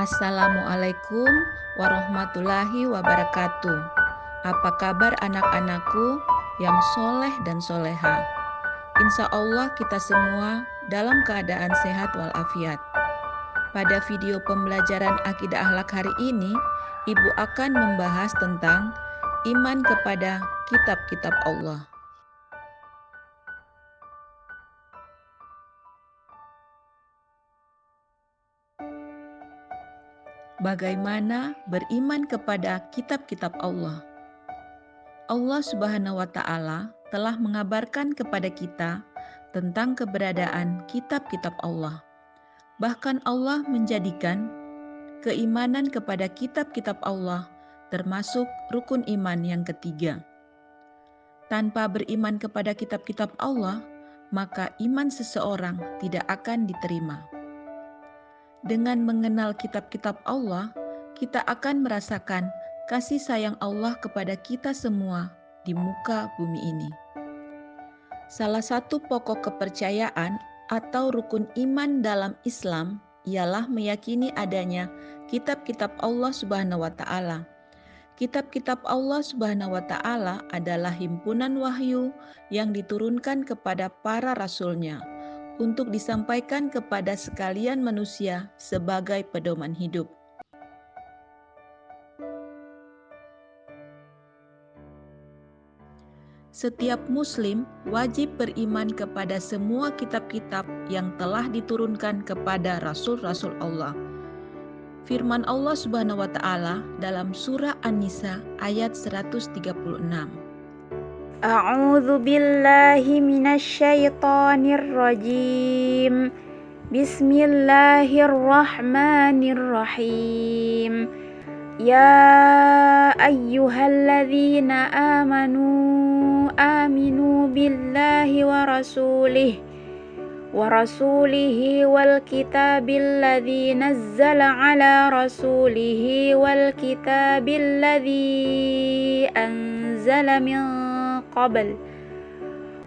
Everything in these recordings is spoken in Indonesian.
Assalamualaikum warahmatullahi wabarakatuh. Apa kabar anak-anakku yang soleh dan soleha? Insya Allah kita semua dalam keadaan sehat walafiat. Pada video pembelajaran akidah akhlak hari ini, Ibu akan membahas tentang iman kepada kitab-kitab Allah. Bagaimana beriman kepada kitab-kitab Allah? Allah Subhanahu wa Ta'ala telah mengabarkan kepada kita tentang keberadaan kitab-kitab Allah. Bahkan Allah menjadikan keimanan kepada kitab-kitab Allah termasuk rukun iman yang ketiga. Tanpa beriman kepada kitab-kitab Allah, maka iman seseorang tidak akan diterima. Dengan mengenal kitab-kitab Allah, kita akan merasakan kasih sayang Allah kepada kita semua di muka bumi ini. Salah satu pokok kepercayaan atau rukun iman dalam Islam ialah meyakini adanya kitab-kitab Allah Subhanahu wa Ta'ala. Kitab-kitab Allah Subhanahu wa Ta'ala adalah himpunan wahyu yang diturunkan kepada para rasulnya untuk disampaikan kepada sekalian manusia sebagai pedoman hidup. Setiap muslim wajib beriman kepada semua kitab-kitab yang telah diturunkan kepada rasul-rasul Allah. Firman Allah Subhanahu wa Ta'ala dalam surah An-Nisa ayat 136. A'udzu billahi minasyaitonir rajim. Bismillahirrahmanirrahim. Ya ayyuhalladzina amanu aminu billahi wa rasulihi wal kitabil ladzi nazzala ala rasulihi wal kitabil ladzi anzala min qabl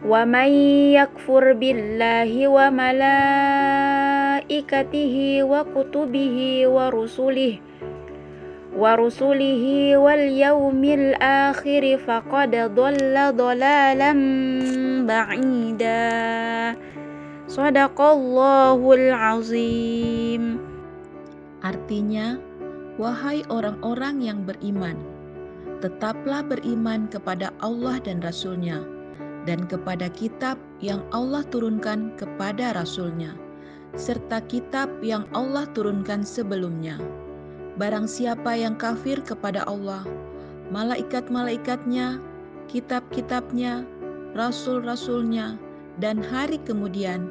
wa man yakfur billahi wa malaikatihi wa kutubihi wa rusulihi wal yaumil akhir faqad dhalla dhalalan ba'ida. Shadaqallahul azim. Artinya, wahai orang-orang yang beriman, tetaplah beriman kepada Allah dan Rasul-Nya, dan kepada kitab yang Allah turunkan kepada Rasul-Nya, serta kitab yang Allah turunkan sebelumnya. Barang siapa yang kafir kepada Allah, malaikat-malaikatnya, kitab-kitabnya, rasul-rasulnya, dan hari kemudian,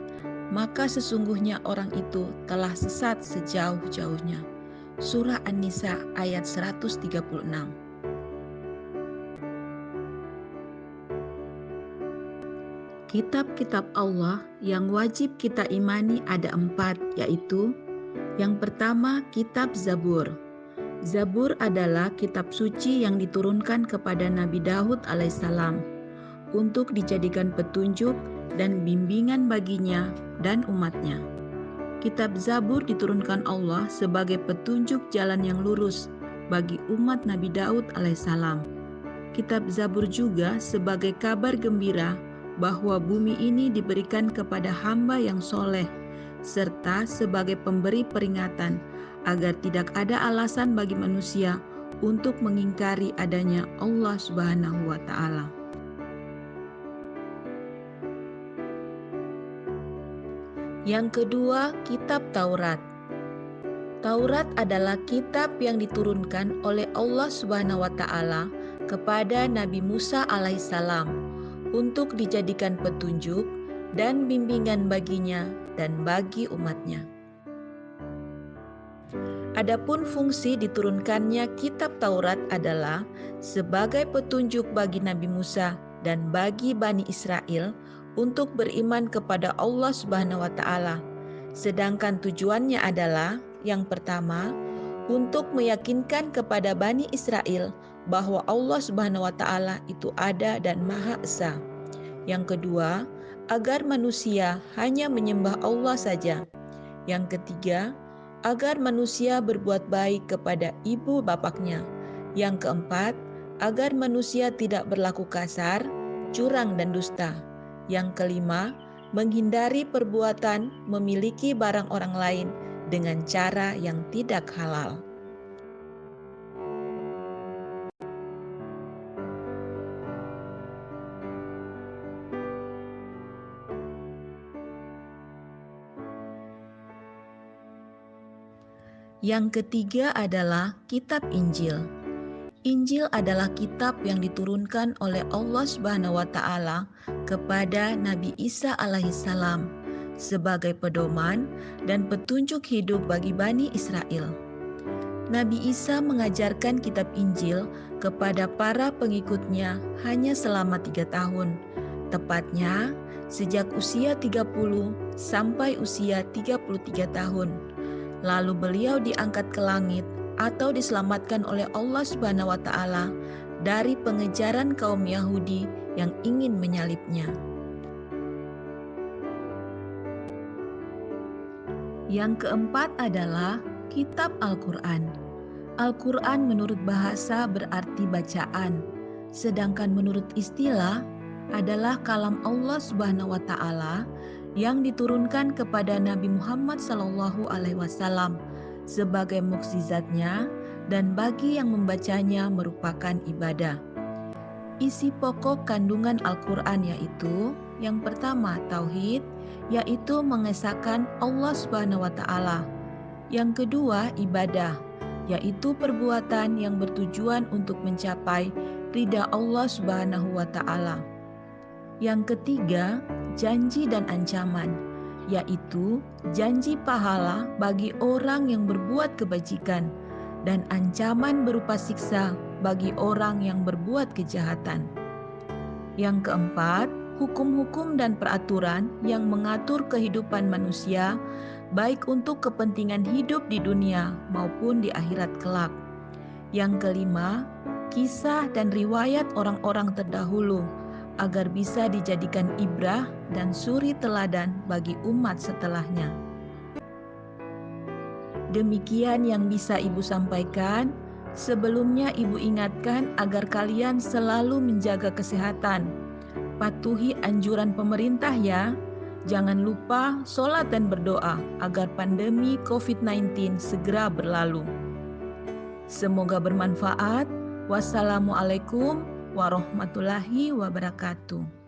maka sesungguhnya orang itu telah sesat sejauh-jauhnya. Surah An-Nisa ayat 136. Kitab-kitab Allah yang wajib kita imani ada 4, yaitu yang pertama, kitab Zabur. Zabur adalah kitab suci yang diturunkan kepada Nabi Daud alaihissalam untuk dijadikan petunjuk dan bimbingan baginya dan umatnya. Kitab Zabur diturunkan Allah sebagai petunjuk jalan yang lurus bagi umat Nabi Daud alaihissalam. Kitab Zabur juga sebagai kabar gembira bahwa bumi ini diberikan kepada hamba yang soleh, serta sebagai pemberi peringatan agar tidak ada alasan bagi manusia untuk mengingkari adanya Allah Subhanahu wa Ta'ala. Yang kedua, kitab Taurat. Taurat adalah kitab yang diturunkan oleh Allah Subhanahu wa Ta'ala kepada Nabi Musa alaihissalam untuk dijadikan petunjuk dan bimbingan baginya dan bagi umatnya. Adapun fungsi diturunkannya kitab Taurat adalah sebagai petunjuk bagi Nabi Musa dan bagi Bani Israel untuk beriman kepada Allah Subhanahu wa Ta'ala. Sedangkan tujuannya adalah yang pertama, untuk meyakinkan kepada Bani Israel bahwa Allah Subhanahu wa Ta'ala itu ada dan Maha Esa. Yang kedua, agar manusia hanya menyembah Allah saja. Yang ketiga, agar manusia berbuat baik kepada ibu bapaknya. Yang keempat, agar manusia tidak berlaku kasar, curang dan dusta. Yang kelima, menghindari perbuatan memiliki barang orang lain dengan cara yang tidak halal. Yang ketiga adalah kitab Injil. Injil adalah kitab yang diturunkan oleh Allah Subhanahu wa taala kepada Nabi Isa alaihissalam sebagai pedoman dan petunjuk hidup bagi Bani Israel. Nabi Isa mengajarkan kitab Injil kepada para pengikutnya hanya selama 3 tahun, tepatnya sejak usia 30 sampai usia 33 tahun. Lalu beliau diangkat ke langit atau diselamatkan oleh Allah Subhanahu wa taala dari pengejaran kaum Yahudi yang ingin menyalibnya. Yang keempat adalah kitab Al-Quran. Al-Quran menurut bahasa berarti bacaan, sedangkan menurut istilah adalah kalam Allah Subhanahu wa taala yang diturunkan kepada Nabi Muhammad SAW sebagai mukjizatnya dan bagi yang membacanya merupakan ibadah. Isi pokok kandungan Al-Quran yaitu yang pertama tauhid, yaitu mengesahkan Allah Subhanahu wa taala. Yang kedua ibadah, yaitu perbuatan yang bertujuan untuk mencapai ridha Allah Subhanahu wa taala. Yang ketiga, janji dan ancaman, yaitu janji pahala bagi orang yang berbuat kebajikan dan ancaman berupa siksa bagi orang yang berbuat kejahatan. Yang keempat, hukum-hukum dan peraturan yang mengatur kehidupan manusia baik untuk kepentingan hidup di dunia maupun di akhirat kelak. Yang kelima, kisah dan riwayat orang-orang terdahulu agar bisa dijadikan ibrah dan suri teladan bagi umat setelahnya. Demikian yang bisa Ibu sampaikan. Sebelumnya Ibu ingatkan agar kalian selalu menjaga kesehatan. Patuhi anjuran pemerintah ya. Jangan lupa sholat dan berdoa agar pandemi COVID-19 segera berlalu. Semoga bermanfaat. Wassalamualaikum warahmatullahi wabarakatuh.